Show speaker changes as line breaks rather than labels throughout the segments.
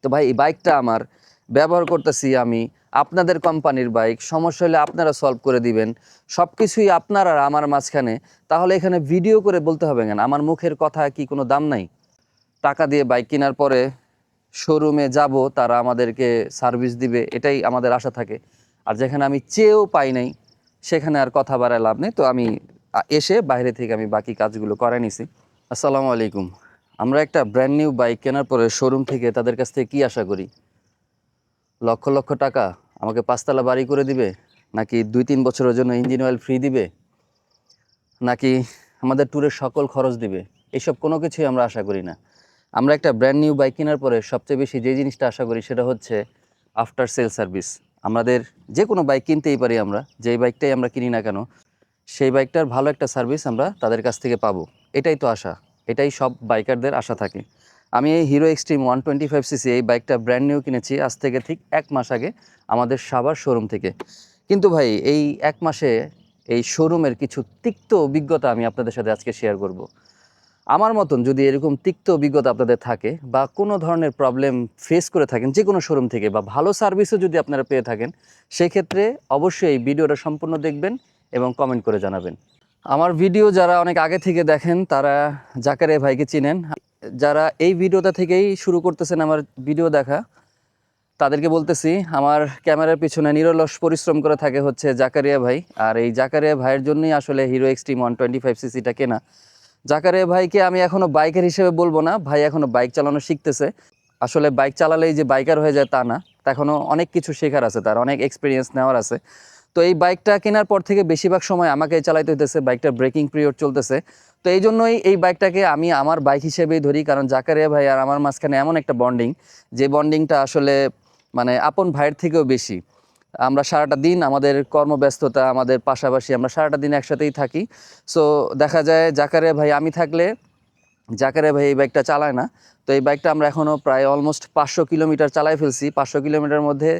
তো ভাই এই বাইকটা আমার ব্যবহার করতেছি আমি, আপনাদের কোম্পানির বাইক, সমস্যা হলে আপনারা সলভ করে দিবেন, সব কিছুই আপনার আর আমার মাঝখানে। তাহলে এখানে ভিডিও করে বলতে হবে কেন? আমার মুখের কথা কি কোনো দাম নাই? টাকা দিয়ে বাইক কেনার পরে শোরুমে যাব, তারা আমাদেরকে সার্ভিস দিবে, এটাই আমাদের আশা থাকে। আর যেখানে আমি চেয়েও পাই নাই, সেখানে আর কথা বাড়ায় লাভ নেই। তো আমি এসে বাইরে থেকে আমি বাকি কাজগুলো করে নিছি। আসসালামু আলাইকুম। আমরা একটা ব্র্যান্ড নিউ বাইক কেনার পরে শোরুম থেকে তাদের কাছ থেকে কী আশা করি? লক্ষ লক্ষ টাকা আমাকে 5 তলা বাড়ি করে দিবে, নাকি 2-3 বছরের জন্য ইঞ্জিন অয়েল ফ্রি দিবে, নাকি আমাদের ট্যুরের সকল খরচ দিবে? এইসব কোনো কিছুই আমরা আশা করি না। আমরা একটা ব্র্যান্ড নিউ বাইক কেনার পরে সবচেয়ে বেশি যে জিনিসটা আশা করি সেটা হচ্ছে আফটার সেল সার্ভিস। আমাদের যে কোনো বাইক কিনতেই পারি, আমরা যেই বাইকটাই আমরা কিনি না কেন, সেই বাইকটার ভালো একটা সার্ভিস আমরা তাদের কাছ থেকে পাবো। এটাই তো আশা, এটাই সব বাইকারদের আশা থাকে। আমি এই হিরো এক্সট্রিম 125cc এই বাইকটা ব্র্যান্ড নিউ কিনেছি আজ থেকে ঠিক 1 মাস আগে আমাদের সাভার শোরুম থেকে। কিন্তু ভাই এই 1 মাসে এই শোরুমের কিছু তিক্ত অভিজ্ঞতা আমি আপনাদের সাথে আজকে শেয়ার করব। আমার মতন যদি এরকম তিক্ত অভিজ্ঞতা আপনাদের থাকে বা কোনো ধরনের প্রবলেম ফেস করে থাকেন যে কোনো শোরুম থেকে, বা ভালো সার্ভিসও যদি আপনারা পেয়ে থাকেন, সেক্ষেত্রে অবশ্যই এই ভিডিওটা সম্পূর্ণ দেখবেন এবং কমেন্ট করে জানাবেন। আমার ভিডিও যারা অনেক আগে থেকে দেখেন তারা জাকারিয়া ভাইকে চিনেন। যারা এই ভিডিওটা থেকেই শুরু করতেছেন আমার ভিডিও দেখা, তাদেরকে বলতেছি আমার ক্যামেরার পিছনে নিরলস পরিশ্রম করে থাকে হচ্ছে জাকারিয়া ভাই। আর এই জাকারিয়া ভাইয়ের জন্যই আসলে হিরো এক্সট্রিম 125cc-টা কেনা। জাকারিয়া ভাইকে আমি এখনও বাইকার হিসেবে বলবো না, ভাই এখনও বাইক চালানো শিখতেছে। আসলে বাইক চালালেই যে বাইকার হয়ে যায় তা না, এখনও অনেক কিছু শেখার আছে, তার অনেক এক্সপিরিয়েন্স নেওয়ার আছে। তো এই বাইকটা কেনার পর থেকে বেশিরভাগ সময় আমাকেই চালাইতে হইতেছে, বাইকটার ব্রেকিং পিরিয়ড চলতেছে। তো এই জন্যই এই বাইকটাকে আমি আমার বাইক হিসেবেই ধরি, কারণ জাকারিয়া ভাই আর আমার মাঝখানে এমন একটা বন্ডিং, যে বন্ডিংটা আসলে মানে আপন ভাইয়ের থেকেও বেশি। আমরা সারাটা দিন আমাদের কর্মব্যস্ততা, আমাদের পাশাপাশি আমরা সারাটা দিন একসাথেই থাকি। সো দেখা যায় জাকারিয়া ভাই আমি থাকলে জাকারিয়া ভাই এই বাইকটা চালায় না। তো এই বাইকটা আমরা এখনও প্রায় অলমোস্ট 500 কিলোমিটার চালাই ফেলছি। 500 কিলোমিটার মধ্যে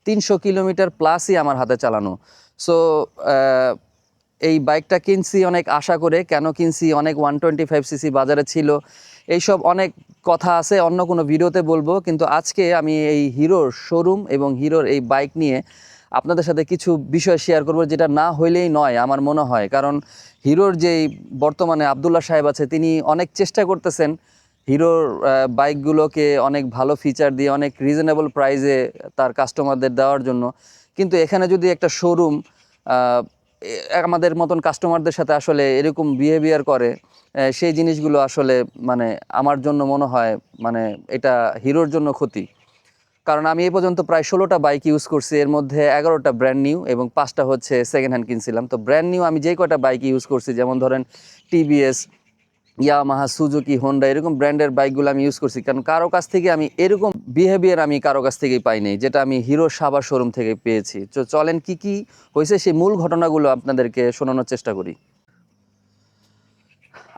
300 কিলোমিটার প্লাসই আমার হাতে চালানো। সো এই বাইকটা কিনছি অনেক আশা করে। কেন কিনছি? অনেক 125cc বাজারে ছিল, এইসব অনেক কথা আছে, অন্য কোনো ভিডিওতে বলবো। কিন্তু আজকে আমি এই হিরোর শোরুম এবং হিরোর এই বাইক নিয়ে আপনাদের সাথে কিছু বিষয় শেয়ার করব, যেটা না হইলেই নয় আমার মনে হয়। কারণ হিরোর যেই বর্তমানে আবদুল্লাহ সাহেব আছে, তিনি অনেক চেষ্টা করতেছেন হিরোর বাইকগুলোকে অনেক ভালো ফিচার দিয়ে অনেক রিজনেবল প্রাইসে তার কাস্টমারদের দেওয়ার জন্য। কিন্তু এখানে যদি একটা শোরুম আমাদের মতন কাস্টমারদের সাথে আসলে এরকম বিহেভিয়ার করে, সেই জিনিসগুলো আসলে মানে আমার জন্য মনে হয় মানে এটা হিরোর জন্য ক্ষতি। কারণ আমি এই পর্যন্ত প্রায় 16টা বাইক ইউজ করছি, এর মধ্যে 11টা ব্র্যান্ড নিউ এবং 5টা হচ্ছে সেকেন্ড হ্যান্ড কিনছিলাম। তো ব্র্যান্ড নিউ আমি যে কয়টা বাইক ইউজ করছি, যেমন ধরেন টিভিএস, ইয়ামাহা, সুজুকি, হোন্ডা, এরকম ব্র্যান্ডের বাইকগুলো আমি ইউজ করছি। কারণ কারো কাছ থেকে আমি এরকম বিহেভিয়ার আমি কারো কাছ থেকেই পাইনি, যেটা আমি হিরো সাভার শোরুম থেকে পেয়েছি। তো চলেন কি কি হয়েছে সেই মূল ঘটনাগুলো আপনাদেরকে শোনানোর চেষ্টা করি।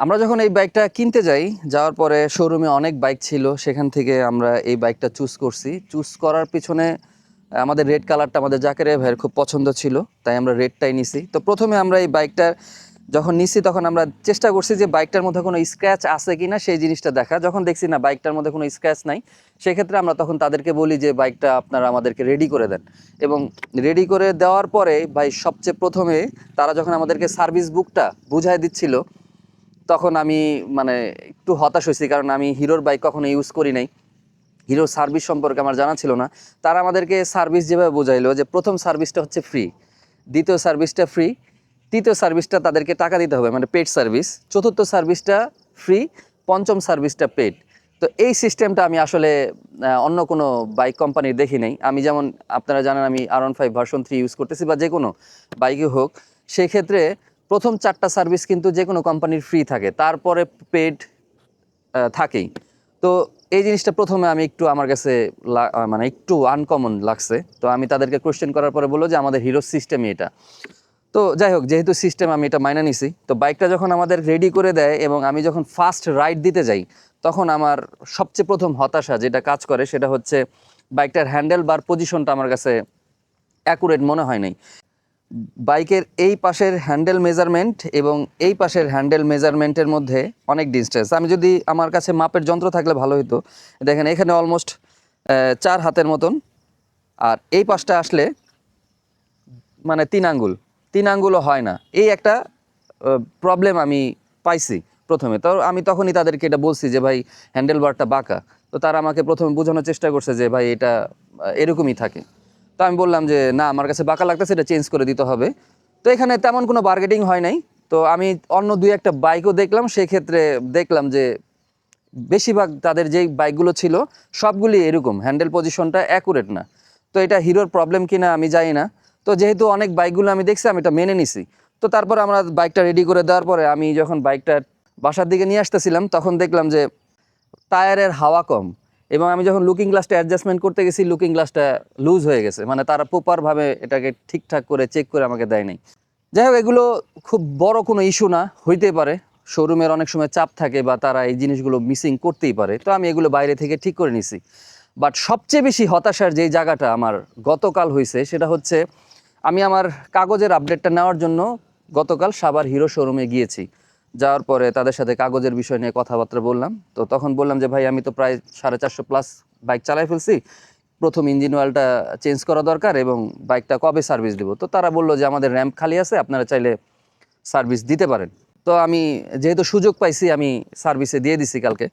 আমরা যখন এই বাইকটা কিনতে যাই, যাওয়ার পরে শোরুমে অনেক বাইক ছিল, সেখান থেকে আমরা এই বাইকটা চুজ করছি। চুজ করার পিছনে আমাদের রেড কালারটা আমাদের জাকারিয়া ভাইয়ের খুব পছন্দ ছিল, তাই আমরা রেডটাই নিছি। তো প্রথমে আমরা এই বাইকটা যখন নিছি তখন আমরা চেষ্টা করছি যে বাইকটার মধ্যে কোনো স্ক্র্যাচ আছে কি না সেই জিনিসটা দেখা। যখন দেখছি না বাইকটার মধ্যে কোনো স্ক্র্যাচ নাই, সেক্ষেত্রে আমরা তখন তাদেরকে বলি যে বাইকটা আপনারা আমাদেরকে রেডি করে দেন। এবং রেডি করে দেওয়ার পরে ভাই সবচেয়ে প্রথমে তারা যখন আমাদেরকে সার্ভিস বুকটা বুঝাই দিচ্ছিল, তখন আমি মানে একটু হতাশ হয়েছি, কারণ আমি হিরোর বাইক কখনো ইউজ করি নাই, হিরোর সার্ভিস সম্পর্কে আমার জানা ছিল না। তারা আমাদেরকে সার্ভিস যেভাবে বোঝাইলো যে প্রথম সার্ভিসটা হচ্ছে ফ্রি, দ্বিতীয় সার্ভিসটা ফ্রি, তৃতীয় সার্ভিসটা তাদেরকে টাকা দিতে হবে মানে পেড সার্ভিস, চতুর্থ সার্ভিসটা ফ্রি, পঞ্চম সার্ভিসটা পেড। তো এই সিস্টেমটা আমি আসলে অন্য কোনো বাইক কোম্পানির দেখি নাই। আমি যেমন আপনারা জানেন আমি R15 ভার্সন 3 ইউজ করতেছি, বা যে কোনো বাইকে হোক, সেই ক্ষেত্রে প্রথম 4টা সার্ভিস কিন্তু যে কোনো কোম্পানির ফ্রি থাকে, তারপরে পেড থাকেই। তো এই জিনিসটা প্রথমে আমি একটু আমার কাছে মানে একটু আনকমন লাগছে। তো আমি তাদেরকে কোয়েশ্চেন করার পরে বললো যে আমাদের হিরো সিস্টেমই এটা। তো যাই হোক, যেহেতু সিস্টেম আমি এটা মাইনা নিছি, তো বাইকটা যখন আমাদের রেডি করে দেয় এবং আমি যখন ফার্স্ট রাইড দিতে যাই, তখন আমার সবচেয়ে প্রথম হতাশা যেটা কাজ করে সেটা হচ্ছে বাইকটার হ্যান্ডেল বার পজিশনটা আমার কাছে অ্যাকুরেট মনে হয় নাই। বাইকের এই পাশের হ্যান্ডেল মেজারমেন্ট এবং এই পাশের হ্যান্ডেল মেজারমেন্টের মধ্যে অনেক ডিস্টেন্স। আমি যদি আমার কাছে মাপের যন্ত্র থাকলে ভালো হতো। দেখেন এখানে অলমোস্ট 4 হাতের মতন, আর এই পাশটা আসলে মানে 3 আঙ্গুলও হয় না। এই একটা প্রবলেম আমি পাইছি প্রথমে। তো আমি তখনই তাদেরকে এটা বলছি যে ভাই হ্যান্ডেল বারটা বাঁকা। তো তারা আমাকে প্রথমে বোঝানোর চেষ্টা করছে যে ভাই এটা এরকমই থাকে। তো আমি বললাম যে না, আমার কাছে বাঁকা লাগতেছে, এটা চেঞ্জ করে দিতে হবে। তো এখানে তেমন কোনো বার্গেটিং হয় নাই। তো আমি অন্য 2-1টা বাইকও দেখলাম, সেক্ষেত্রে দেখলাম যে বেশিরভাগ তাদের যেই বাইকগুলো ছিল সবগুলি এরকম, হ্যান্ডেল পজিশনটা অ্যাকুরেট না। তো এটা হিরোর প্রবলেম কিনা আমি জানি না। তো যেহেতু অনেক বাইকগুলো আমি দেখছি, আমি এটা মেনে নিছি। তো তারপর আমরা বাইকটা রেডি করে দেওয়ার পরে আমি যখন বাইকটা বাসার দিকে নিয়ে আসতেছিলাম, তখন দেখলাম যে টায়ারের হাওয়া কম, এবং আমি যখন লুকিং গ্লাসটা অ্যাডজাস্টমেন্ট করতে গেছি, লুকিং গ্লাসটা লুজ হয়ে গেছে, মানে তারা প্রপারভাবে এটাকে ঠিকঠাক করে চেক করে আমাকে দেয় নাই। যাই হোক, এগুলো খুব বড় কোনো ইস্যু না, হইতে পারে শোরুমের অনেক সময় চাপ থাকে বা তারা এই জিনিসগুলো মিসিং করতেই পারে। তো আমি এগুলো বাইরে থেকে ঠিক করে নিছি। বাট সবচেয়ে বেশি হতাশার যেই জায়গাটা আমার গতকাল হয়েছে, সেটা হচ্ছে আমি আমার কাগজের আপডেটটা নেওয়ার জন্য গতকাল সাভার হিরো শোরুমে গিয়েছি। যাওয়ার পরে তাদের সাথে কাগজের বিষয় নিয়ে কথাবার্তা বললাম। তো তখন বললাম যে ভাই, আমি তো প্রায় 450+ বাইক চালাই ফেলছি, প্রথম ইঞ্জিন অয়েলটা চেঞ্জ করা দরকার এবং বাইকটা কবে সার্ভিস দিব। তো তারা বললো যে আমাদের র্যাম্প খালি আছে, আপনারা চাইলে সার্ভিস দিতে পারেন। তো আমি যেহেতু সুযোগ পাইছি, আমি সার্ভিসে দিয়ে দিছি কালকে।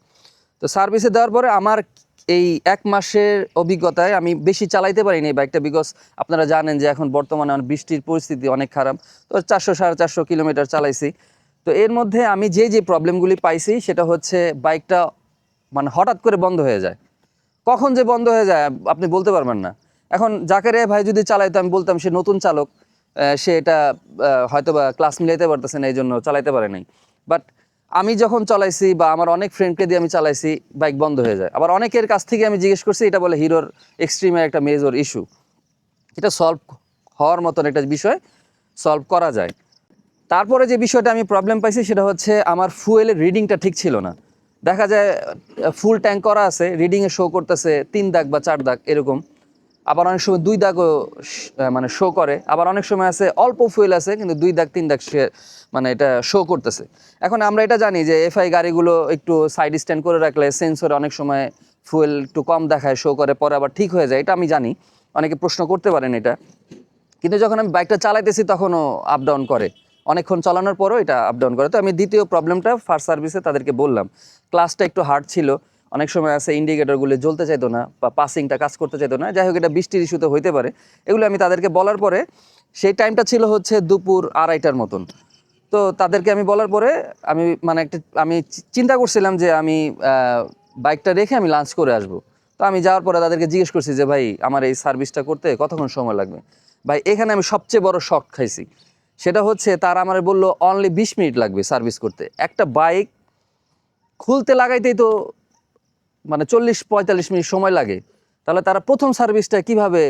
তো সার্ভিসে দেওয়ার পরে আমার এই 1 মাসের অভিজ্ঞতায় আমি বেশি চালাইতে পারিনি এই বাইকটা, বিকজ আপনারা জানেন যে এখন বর্তমানে বৃষ্টির পরিস্থিতি অনেক খারাপ। তো 400-450 কিলোমিটার চালাইছি। তো এর মধ্যে আমি যে প্রবলেমগুলি পাইছি, সেটা হচ্ছে বাইকটা মানে হঠাৎ করে বন্ধ হয়ে যায়। কখন যে বন্ধ হয়ে যায় আপনি বলতে পারবেন না। এখন জাকেরে ভাই যদি চালাইতো, আমি বলতাম সে নতুন চালক, সে এটা হয়তো বা ক্লাস মিলাইতে পারতেছে না, এই জন্য চালাইতে পারে নাই। বাট আমি যখন চালাইছি বা আমার অনেক ফ্রেন্ডকে দিয়ে আমি চালাইছি, বাইক বন্ধ হয়ে যায়। আবার অনেকের কাছ থেকে আমি জিজ্ঞেস করছি, এটা বলে হিরোর এক্সট্রিমের একটা মেজর ইস্যু, এটা সলভ হওয়ার মতন একটা বিষয়, সলভ করা যায়। তারপরে যে বিষয়টা আমি প্রবলেম পাইছি, সেটা হচ্ছে আমার ফুয়েলের রিডিংটা ঠিক ছিল না। দেখা যায় ফুল ট্যাঙ্ক করা আছে, রিডিংয়ে শো করতেছে 3 দাগ বা 4 দাগ এরকম। আবার অনেক সময় 2 দাগও মানে শো করে। আবার অনেক সময় আছে অল্প ফুয়েল আছে, কিন্তু 2 দাগ 3 দাগ মানে এটা শো করতেছে। এখন আমরা এটা জানি যে এফআই গাড়িগুলো একটু সাইড স্ট্যান্ড করে রাখলে সেন্সরে অনেক সময় ফুয়েল একটু কম দেখায়, শো করে, পরে আবার ঠিক হয়ে যায়। এটা আমি জানি, অনেকে প্রশ্ন করতে পারেন এটা। কিন্তু যখন আমি বাইকটা চালাইতেছি তখনও আপ ডাউন করে, অনেকক্ষণ চালানোর পরও এটা আপ ডাউন করে। তো আমি দ্বিতীয় প্রবলেমটা ফার্স্ট সার্ভিসে তাদেরকে বললাম, ক্লাসটা একটু হার্ড ছিল, অনেক সময় আছে ইন্ডিকেটরগুলো জ্বলতে চাইতো না বা পাসিংটা কাজ করতে চাইতো না। যাই হোক, এটা বৃষ্টির ইস্যুতে হইতে পারে। এগুলো আমি তাদেরকে বলার পরে, সেই টাইমটা ছিল হচ্ছে দুপুর 2:30টার মতন। তো তাদেরকে আমি বলার পরে আমি মানে আমি চিন্তা করছিলাম যে আমি বাইকটা রেখে আমি লাঞ্চ করে আসব। তো আমি যাওয়ার পরে তাদেরকে জিজ্ঞেস করছি যে ভাই, আমার এই সার্ভিসটা করতে কতক্ষণ সময় লাগবে। ভাই, এখানে আমি সবচেয়ে বড় শক খাইছি। সেটা হচ্ছে তারা আমার বললো অনলি 20 মিনিট লাগবে সার্ভিস করতে। একটা বাইক খুলতে লাগাইতেই তো মানে 40-45 মিনিট সময় লাগে। তাহলে তারা প্রথম সার্ভিসটা কিভাবে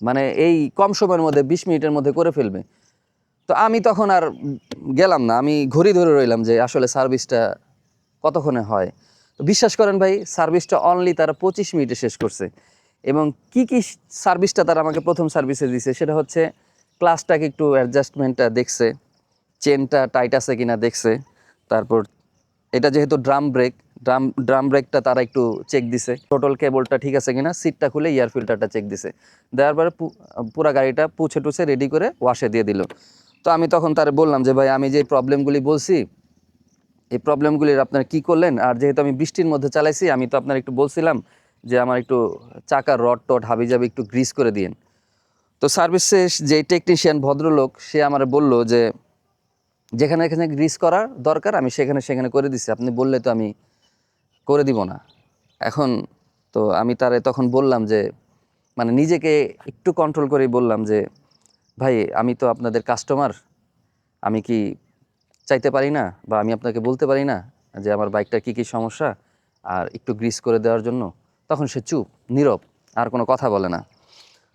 মানে এই কম সময়ের মধ্যে 20 মিনিটের মধ্যে করে ফেলবে। তো আমি তখন আর গেলাম না, আমি ঘড়ি ধরে রইলাম যে আসলে সার্ভিসটা কতক্ষণে হয়। তো বিশ্বাস করেন ভাই, সার্ভিসটা অনলি তারা 25 মিনিটে শেষ করছে। এবং কি সার্ভিসটা তারা আমাকে প্রথম সার্ভিসে দিছে, সেটা হচ্ছে ক্লাসটাকে একটু অ্যাডজাস্টমেন্টটা দেখছে, চেনটা টাইট আছে কিনা দেখছে। তারপর এটা যেহেতু ড্রাম ব্রেকটা তারা একটু চেক দিছে, টোটাল কেবলটা ঠিক আছে কিনা, সিটটা খুলে এয়ার ফিল্টারটা চেক দিছে। দেওয়ার পরে পুরা গাড়িটা পুছে টুছে রেডি করে ওয়াশে দিয়ে দিল। তো আমি তখন তারা বললাম যে ভাই, আমি যে প্রবলেমগুলি বলছি, এই প্রবলেমগুলির আপনারা কি করলেন? আর যেহেতু আমি বৃষ্টির মধ্যে চালাইছি, আমি তো আপনার একটু বলছিলাম যে আমার একটু চাকার রড টড হাবিজাবি একটু গ্রিস করে দিন। তো সার্ভিসে যে টেকনিশিয়ান ভদ্রলোক, সে আমার বলল যে যেখানে এখানে গ্রিস করার দরকার আমি সেখানে করে দিছি, আপনি বললে তো আমি করে দিব না। এখন তো আমি তারে তখন বললাম যে মানে নিজেকে একটু কন্ট্রোল করেই বললাম যে ভাই, আমি তো আপনাদের কাস্টমার, আমি কি চাইতে পারি না বা আমি আপনাকে বলতে পারি না যে আমার বাইকটা কি সমস্যা আর একটু গ্রিস করে দেওয়ার জন্য? তখন সে চুপ, নীরব, আর কোনো কথা বলে না।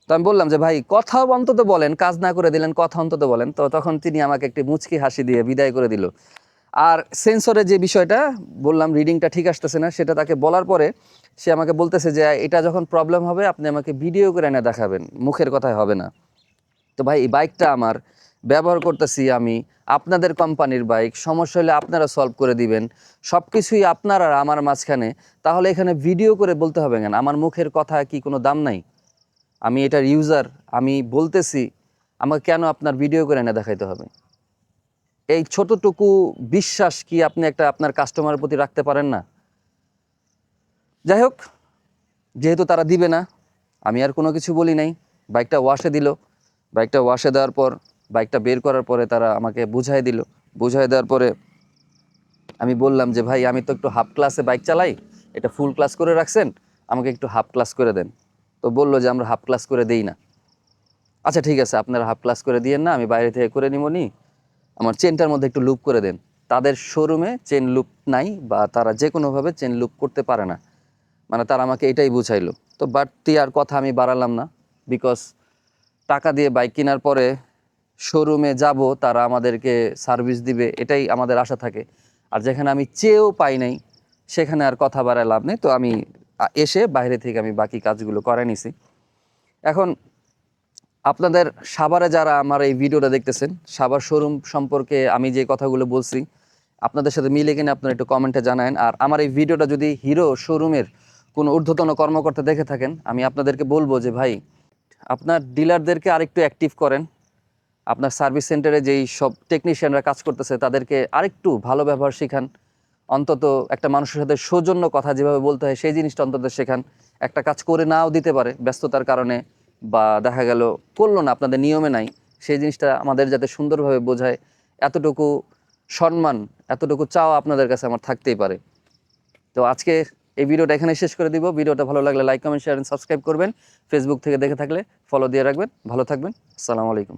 তো আমি বললাম যে ভাই, কথা অন্তত বলেন, কাজ না করে দিলেন, কথা অন্তত বলেন। তো তখন তিনি আমাকে একটি মুচকি হাসি দিয়ে বিদায় করে দিল। আর সেন্সরের যে বিষয়টা বললাম, রিডিংটা ঠিক আসতেছে না, সেটা তাকে বলার পরে সে আমাকে বলতেছে যে এটা যখন প্রবলেম হবে আপনি আমাকে ভিডিও করে এনে দেখাবেন, মুখের কথায় হবে না। তো ভাই, এই বাইকটা আমার ব্যবহার করতেছি আমি, আপনাদের কোম্পানির বাইক, সমস্যা হলে আপনারা সলভ করে দিবেন, সব কিছুই আপনার আর আমার মাঝখানে, তাহলে এখানে ভিডিও করে বলতে হবে কেন? আমার মুখের কথা কি কোনো দাম নাই? আমি এটার ইউজার, আমি বলতেছি, আমাকে কেন আপনার ভিডিও করে এনে দেখাইতে হবে? এই ছোটটুকু বিশ্বাস কি আপনি একটা আপনার কাস্টমারের প্রতি রাখতে পারেন না? যাই হোক, যেহেতু তারা দিবে না, আমি আর কোনো কিছু বলি নাই। বাইকটা ওয়াশে দিল, বাইকটা ওয়াশে দেওয়ার পর, বাইকটা বের করার পরে তারা আমাকে বুঝাই দিল। বুঝাই দেওয়ার পরে আমি বললাম যে ভাই, আমি তো একটু হাফ ক্লাসে বাইক চালাই, এটা ফুল ক্লাস করে রাখছেন, আমাকে একটু হাফ ক্লাস করে দেন। তো বললো যে আমরা হাফ ক্লাস করে দেই না। আচ্ছা ঠিক আছে, আপনারা হাফ ক্লাস করে দিয়েন না, আমি বাইরে থেকে করে নিব নি, আমার চেনটার মধ্যে একটু লুপ করে দেন। তাদের শোরুমে চেন লুপ নাই, বা তারা যে কোনোভাবে চেন লুপ করতে পারে না, মানে তারা আমাকে এটাই বুঝাইলো। তো বাড়তি আর কথা আমি বাড়ালাম না, বিকজ টাকা দিয়ে বাইক কেনার পরে শোরুমে যাব, তারা আমাদেরকে সার্ভিস দিবে, এটাই আমাদের আশা থাকে। আর যেখানে আমি চেয়েও পাই নাই, সেখানে আর কথা বাড়ায় লাভ নেই। তো আমি এসে বাইরে থেকে আমি বাকি কাজগুলো করে নিছি। এখন আপনাদের সাভারে যারা আমার এই ভিডিওটা দেখতেছেন, সাভার শোরুম সম্পর্কে আমি যে কথাগুলো বলছি আপনাদের সাথে মিলে কিনা আপনারা একটু কমেন্টে জানায়েন। আর আমার এই ভিডিওটা যদি হিরো শোরুমের কোনো ঊর্ধ্বতন কর্মকর্তা দেখে থাকেন, আমি আপনাদেরকে বলবো যে ভাই, আপনার ডিলারদেরকে আরেকটু অ্যাক্টিভ করেন। আপনার সার্ভিস সেন্টারে যেই সব টেকনিশিয়ানরা কাজ করতেছে তাদেরকে আরেকটু ভালো ব্যবহার শেখান। অন্তত একটা মানুষের সাথে সৌজন্য কথা যেভাবে বলতে হয় সেই জিনিসটা অন্তত শেখান। একটা কাজ করে নাও দিতে পারে ব্যস্ততার কারণে, বা দেখা গেল করলো না, আপনাদের নিয়মে নাই, সেই জিনিসটা আমাদের যাতে সুন্দরভাবে বোঝায়, এতটুকু সম্মান, এতটুকু চাওয়া আপনাদের কাছে আমার থাকতেই পারে। তো আজকে এই ভিডিওটা এখানে শেষ করে দিব। ভিডিওটা ভালো লাগলে like, comment, share and subscribe করবেন। ফেসবুক থেকে দেখে থাকলে ফলো দিয়ে রাখবেন। ভালো থাকবেন। আসসালামু আলাইকুম।